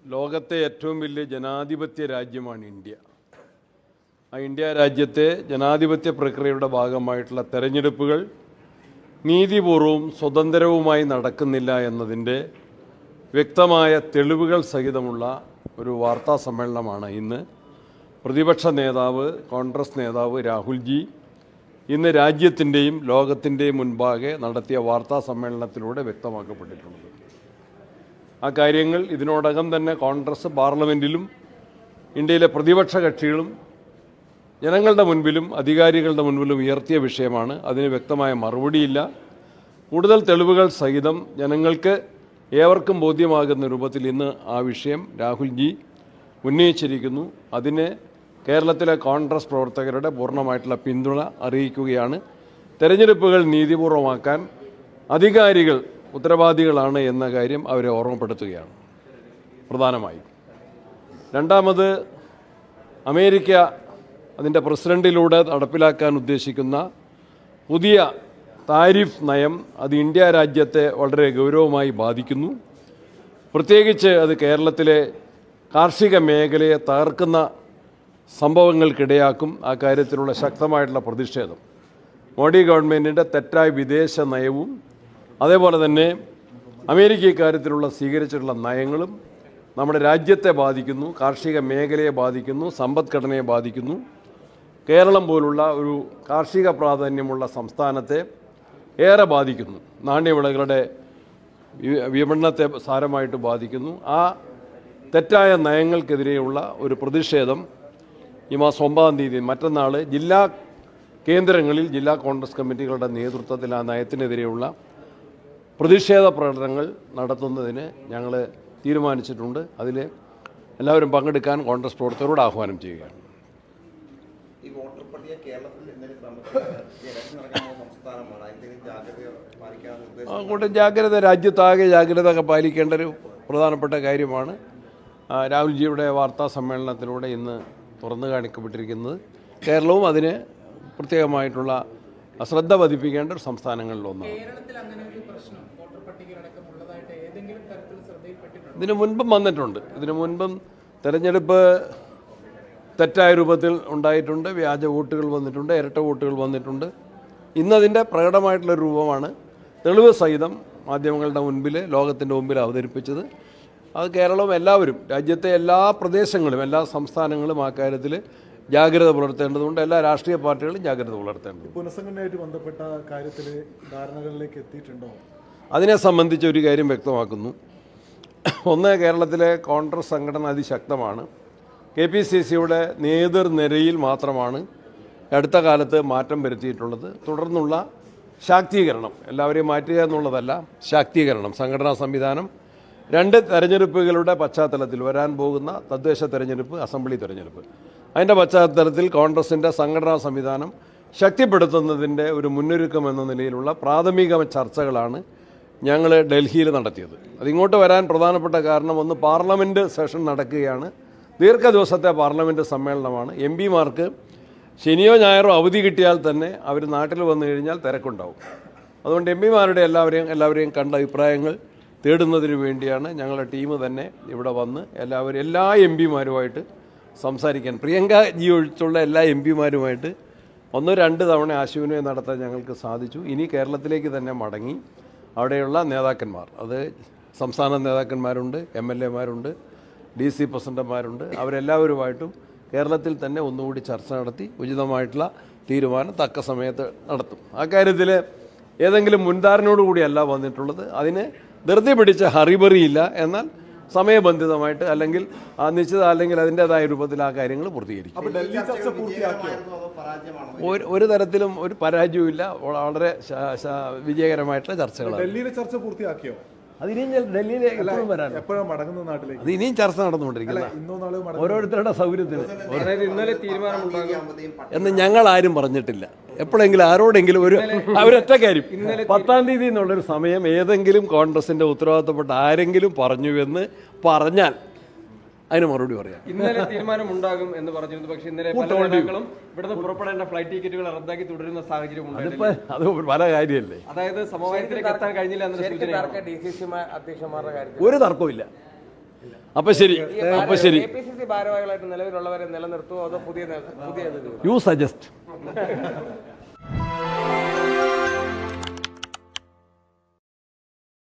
ലോകത്തെ ഏറ്റവും വലിയ ജനാധിപത്യ രാജ്യമാണ് ഇന്ത്യ. ആ ഇന്ത്യ രാജ്യത്തെ ജനാധിപത്യ പ്രക്രിയയുടെ ഭാഗമായിട്ടുള്ള തെരഞ്ഞെടുപ്പുകൾ നീതിപൂർവവും സ്വതന്ത്രവുമായി നടക്കുന്നില്ല എന്നതിൻ്റെ വ്യക്തമായ തെളിവുകൾ സഹിതമുള്ള ഒരു വാർത്താ സമ്മേളനമാണ് ഇന്ന് പ്രതിപക്ഷ നേതാവ് കോൺഗ്രസ് നേതാവ് രാഹുൽജി ഇന്ന് രാജ്യത്തിൻ്റെയും ലോകത്തിൻ്റെയും മുൻപാകെ നടത്തിയ വാർത്താ സമ്മേളനത്തിലൂടെ വ്യക്തമാക്കപ്പെട്ടിട്ടുള്ളത്. ആ കാര്യങ്ങൾ ഇതിനോടകം തന്നെ കോൺഗ്രസ് പാർലമെൻറ്റിലും ഇന്ത്യയിലെ പ്രതിപക്ഷ കക്ഷികളും ജനങ്ങളുടെ മുൻപിലും അധികാരികളുടെ മുൻപിലും ഉയർത്തിയ വിഷയമാണ്. അതിന് വ്യക്തമായ മറുപടിയില്ല. കൂടുതൽ തെളിവുകൾ സഹിതം ജനങ്ങൾക്ക് ഏവർക്കും ബോധ്യമാകുന്ന രൂപത്തിൽ ഇന്ന് ആ വിഷയം രാഹുൽജി ഉന്നയിച്ചിരിക്കുന്നു. അതിന് കേരളത്തിലെ കോൺഗ്രസ് പ്രവർത്തകരുടെ പൂർണ്ണമായിട്ടുള്ള പിന്തുണ അറിയിക്കുകയാണ്. തെരഞ്ഞെടുപ്പുകൾ നീതിപൂർവമാക്കാൻ അധികാരികൾ ഉത്തരവാദികളാണ് എന്ന കാര്യം അവരെ ഓർമ്മപ്പെടുത്തുകയാണ് പ്രധാനമായും. രണ്ടാമത്, അമേരിക്ക അതിൻ്റെ പ്രസിഡന്റിലൂടെ നടപ്പിലാക്കാൻ ഉദ്ദേശിക്കുന്ന പുതിയ താരിഫ് നയം അത് ഇന്ത്യ രാജ്യത്തെ വളരെ ഗൗരവമായി ബാധിക്കുന്നു. പ്രത്യേകിച്ച് അത് കേരളത്തിലെ കാർഷിക മേഖലയെ തകർക്കുന്ന സംഭവങ്ങൾക്കിടയാക്കും. ആ കാര്യത്തിലുള്ള ശക്തമായിട്ടുള്ള പ്രതിഷേധം മോഡി ഗവൺമെൻറ്റിൻ്റെ തെറ്റായ വിദേശ നയവും അതേപോലെ തന്നെ അമേരിക്ക ഇക്കാര്യത്തിലുള്ള സ്വീകരിച്ചിട്ടുള്ള നയങ്ങളും നമ്മുടെ രാജ്യത്തെ ബാധിക്കുന്നു, കാർഷിക മേഖലയെ ബാധിക്കുന്നു, സമ്പദ്ഘടനയെ ബാധിക്കുന്നു. കേരളം പോലുള്ള ഒരു കാർഷിക പ്രാധാന്യമുള്ള സംസ്ഥാനത്തെ ഏറെ ബാധിക്കുന്നു. നാണ്യവിളകളുടെ വിപണനത്തെ സാരമായിട്ട് ബാധിക്കുന്നു. ആ തെറ്റായ നയങ്ങൾക്കെതിരെയുള്ള ഒരു പ്രതിഷേധം ഈ മാസം 9-ാം തീയതി മറ്റന്നാൾ ജില്ലാ കേന്ദ്രങ്ങളിൽ ജില്ലാ കോൺഗ്രസ് കമ്മിറ്റികളുടെ നേതൃത്വത്തിൽ ആ നയത്തിനെതിരെയുള്ള പ്രതിഷേധ പ്രകടനങ്ങൾ നടത്തുന്നതിന് ഞങ്ങൾ തീരുമാനിച്ചിട്ടുണ്ട്. അതിൽ എല്ലാവരും പങ്കെടുക്കാൻ കോൺഗ്രസ് പ്രവർത്തകരോട് ആഹ്വാനം ചെയ്യുകയാണ്. അതുകൊണ്ട് ജാഗ്രത, രാജ്യത്താകെ ജാഗ്രത പാലിക്കേണ്ട ഒരു പ്രധാനപ്പെട്ട കാര്യമാണ് രാഹുൽജിയുടെ വാർത്താ സമ്മേളനത്തിലൂടെ ഇന്ന് തുറന്നു കാണിക്കപ്പെട്ടിരിക്കുന്നത്. കേരളവും അതിന് പ്രത്യേകമായിട്ടുള്ള ശ്രദ്ധ പതിപ്പിക്കേണ്ട ഒരു സംസ്ഥാനങ്ങളിലൊന്നാണ്. ഇതിനു മുൻപും വന്നിട്ടുണ്ട്. ഇതിനു മുൻപും തെരഞ്ഞെടുപ്പ് തെറ്റായ രൂപത്തിൽ ഉണ്ടായിട്ടുണ്ട്. വ്യാജ വോട്ടുകൾ വന്നിട്ടുണ്ട്, ഇരട്ട വോട്ടുകൾ വന്നിട്ടുണ്ട്. ഇന്നതിൻ്റെ പ്രകടമായിട്ടുള്ളൊരു രൂപമാണ് തെളിവ് സഹിതം മാധ്യമങ്ങളുടെ മുൻപിൽ, ലോകത്തിൻ്റെ മുമ്പിൽ അവതരിപ്പിച്ചത്. അത് കേരളം എല്ലാവരും, രാജ്യത്തെ എല്ലാ പ്രദേശങ്ങളും എല്ലാ സംസ്ഥാനങ്ങളും ആ കാര്യത്തിൽ ജാഗ്രത പുലർത്തേണ്ടതുണ്ട്. എല്ലാ രാഷ്ട്രീയ പാർട്ടികളും ജാഗ്രത പുലർത്തേണ്ടതുണ്ട്. പുനഃസംഘടനയായിട്ട് ബന്ധപ്പെട്ട കാര്യത്തിൽ ധാരണകളിലേക്ക് എത്തിയിട്ടുണ്ടോ? അതിനെ സംബന്ധിച്ച് ഒരു കാര്യം വ്യക്തമാക്കുന്നു. ഒന്ന്, കേരളത്തിലെ കോൺഗ്രസ് സംഘടന അതിശക്തമാണ്. KPCCയുടെ നേതൃനിരയിൽ മാത്രമാണ് അടുത്ത കാലത്ത് മാറ്റം വരുത്തിയിട്ടുള്ളത്. തുടർന്നുള്ള ശാക്തീകരണം, എല്ലാവരെയും മാറ്റുക എന്നുള്ളതല്ല, ശാക്തീകരണം, സംഘടനാ സംവിധാനം 2 തെരഞ്ഞെടുപ്പുകളുടെ പശ്ചാത്തലത്തിൽ വരാൻ പോകുന്ന തദ്ദേശ തെരഞ്ഞെടുപ്പ്, അസംബ്ലി തെരഞ്ഞെടുപ്പ്, അതിൻ്റെ പശ്ചാത്തലത്തിൽ കോൺഗ്രസിൻ്റെ സംഘടനാ സംവിധാനം ശക്തിപ്പെടുത്തുന്നതിൻ്റെ ഒരു മുന്നൊരുക്കം എന്ന നിലയിലുള്ള പ്രാഥമിക ചർച്ചകളാണ് ഞങ്ങൾ ഡൽഹിയിൽ നടത്തിയത്. അതിങ്ങോട്ട് വരാൻ പ്രധാനപ്പെട്ട കാരണം, ഒന്ന്, പാർലമെൻറ്റ് സെഷൻ നടക്കുകയാണ്. ദീർഘദിവസത്തെ പാർലമെൻറ്റ് സമ്മേളനമാണ്. MP-മാർക്ക് ശനിയോ ഞായറോ അവധി കിട്ടിയാൽ തന്നെ അവർ നാട്ടിൽ വന്നു കഴിഞ്ഞാൽ തിരക്കുണ്ടാവും. അതുകൊണ്ട് MP-മാരുടെ എല്ലാവരെയും കണ്ട അഭിപ്രായങ്ങൾ തേടുന്നതിന് വേണ്ടിയാണ് ഞങ്ങളുടെ ടീം തന്നെ ഇവിടെ വന്ന് എല്ലാ MP-മാരുമായിട്ട് സംസാരിക്കാൻ, പ്രിയങ്ക ജി ഒഴിച്ചുള്ള എല്ലാ MP-മാരുമായിട്ട് 1-2 തവണ ആശയവിനിമയം നടത്താൻ ഞങ്ങൾക്ക് സാധിച്ചു. ഇനി കേരളത്തിലേക്ക് തന്നെ മടങ്ങി അവിടെയുള്ള നേതാക്കന്മാർ, അത് സംസ്ഥാന നേതാക്കന്മാരുണ്ട്, MLA-മാരുണ്ട്, DC പ്രസിഡന്റുമാരുണ്ട്, അവരെല്ലാവരുമായിട്ടും കേരളത്തിൽ തന്നെ ഒന്നുകൂടി ചർച്ച നടത്തി ഉചിതമായിട്ടുള്ള തീരുമാനം തക്ക സമയത്ത് നടത്തും. ആ കാര്യത്തിൽ ഏതെങ്കിലും മുൻധാരണയോടുകൂടിയല്ല വന്നിട്ടുള്ളത്. അതിന് ധൃതി പിടിച്ച ഹറിബറിയില്ല. എന്നാൽ സമയബന്ധിതമായിട്ട് അല്ലെങ്കിൽ അല്ലെങ്കിൽ അതിൻ്റെതായ രൂപത്തിൽ ആ കാര്യങ്ങൾ പൂർത്തീകരിക്കും. ഒരു തരത്തിലും ഒരു പരാജയവുമില്ല. വളരെ വിജയകരമായിട്ടുള്ള ചർച്ചകളാണ്. ഡൽഹിയിലെ ചർച്ച പൂർത്തിയാക്കിയോ? അത് ഇനിയും ഡൽഹിയിലേക്ക് എപ്പോഴാണ് മടങ്ങുന്ന നാട്ടിലേക്ക്? അത് ഇനിയും ചർച്ച നടന്നുകൊണ്ടിരിക്കുന്നത് ഓരോരുത്തരുടെ സൗകര്യത്തിന്. ഇന്നലെ തീരുമാനമുണ്ടാകും എന്ന് ഞങ്ങൾ ആരും പറഞ്ഞിട്ടില്ല. എപ്പോഴെങ്കിലും ആരോടെങ്കിലും അവരൊറ്റ കാര്യം, 10-ാം തീയതി എന്നുള്ളൊരു സമയം ഏതെങ്കിലും കോൺഗ്രസിന്റെ ഉത്തരവാദിത്തപ്പെട്ട ആരെങ്കിലും പറഞ്ഞുവെന്ന് പറഞ്ഞാൽ അതിന് മറുപടി പറയാം. ഇന്നലെ തീരുമാനമുണ്ടാകും എന്ന് പറഞ്ഞിരുന്നു. പക്ഷേ ഇന്നലെ ഇവിടുന്ന് പുറപ്പെടേണ്ട ഫ്ലൈറ്റ് ടിക്കറ്റുകൾ റദ്ദാക്കി തുടരുന്ന സാഹചര്യം അത് പല കാര്യമല്ലേ. അതായത് സമവായത്തിലേക്ക് എത്താൻ കഴിഞ്ഞില്ല എന്ന ഒരു തർക്കമില്ല. അപ്പം ശരി അപ്പം ശരി KPCC ഭാരവാഹികളായിട്ട് നിലവിലുള്ളവരെ നിലനിർത്തുമോ അതോ പുതിയ യു സജസ്റ്റ്